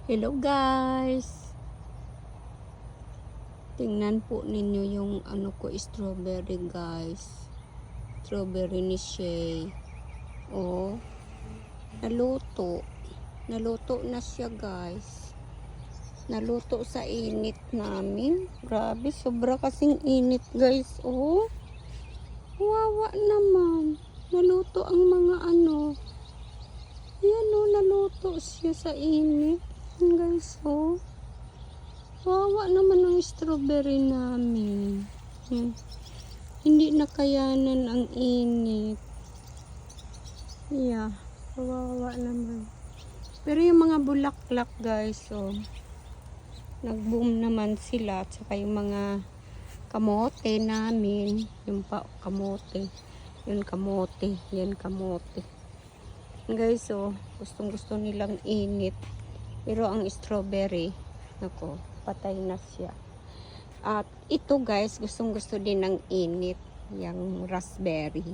Hello guys! Tingnan po ninyo yung strawberry guys. Strawberry ni Shay. Oh, naluto. Naluto na siya guys. Naluto sa init namin. Grabe, sobra kasing init guys. Oh, wawa naman. Naluto ang mga Yan oh, naluto siya sa init. Guys, oh. Wawa naman ang strawberry namin. Yan. Hindi nakayanan ang init. Yeah, wawa naman. Pero yung mga bulaklak guys, oh. Nag-boom naman sila. At saka yung mga kamote namin. Yung kamote. Yun kamote. Yan kamote. Guys, oh. Gustong gusto nilang init. Pero ang strawberry, nako, patay na siya. At ito guys, gustong gusto din ng init. Yung raspberry.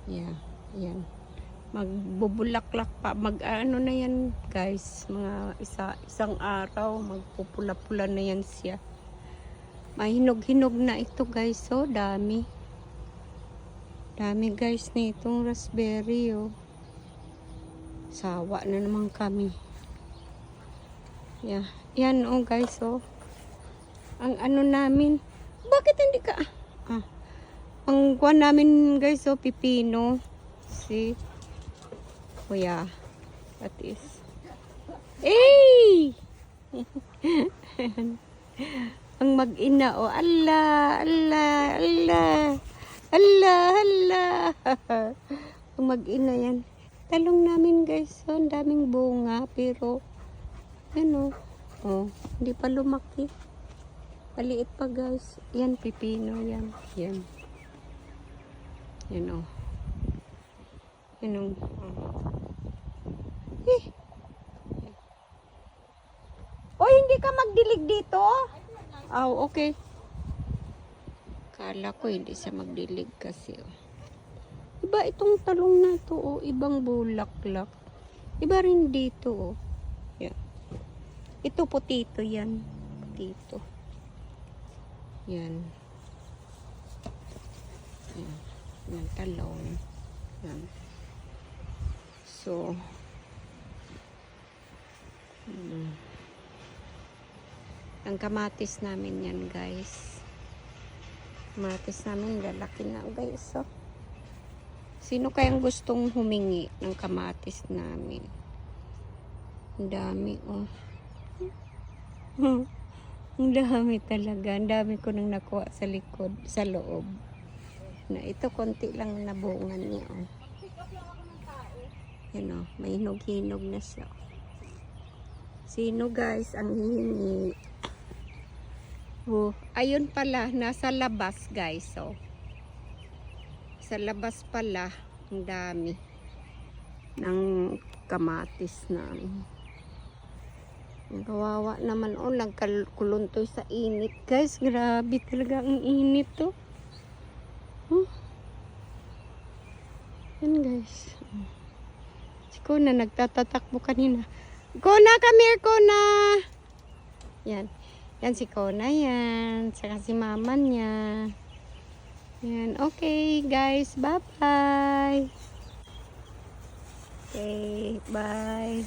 Yeah, yan. Magbubulaklak pa. Na yan guys. Mga isang araw, magpupula-pula na yan siya. Mahinog-hinog na ito guys. So, dami. Dami guys na itong raspberry, oh. Sawa na naman kami. Yeah. Yan oh guys, oh. Ang namin. Bakit hindi ka? Ang kuwan namin guys, oh, pipino. See? Oh yeah. That is. Hey! Ang mag-ina, oh. Allah, Allah, Allah. Allah, Allah. Ang mag-ina yan. Talong namin guys, oh. Ang daming bunga, pero ano, oh, hindi pa lumaki. Maliit pa guys. Yan, pipino yan. Yan. Yan, oh. Yan, oh. Eh. Oh, hindi ka magdilig dito? Oh, okay. Kala ko hindi siya magdilig kasi, oh. Iba itong talong na to, oh. Ibang bulaklak. Iba rin dito, oh. Yan. Ito potito yan. Potito. Yan. Yan. Yan, talong. Yan. So, ang kamatis namin yan guys. Kamatis namin lalaki na guys. So, sino kayang gustong humingi ng kamatis namin? Ang dami, oh. Ang dami talaga. Ang dami ko nang nakuha sa likod, sa loob. Na ito, konti lang nabungan niya, oh. Yan, oh. May hinog-hinog na siya. Sino guys ang hihingi? Oh, ayun pala, nasa labas guys, oh. Sa labas pala, ang dami ng kamatis na. Kawawa naman, oh, nagkuluntoy sa init guys. Grabe talaga ang init, oh. Yan guys. Si Kona nagtatatakbo kanina. Kona, come here, Kona. Yan. Yan si Kona yan. Saka si mama niya. Yan. Okay guys. Bye-bye. Okay. Bye.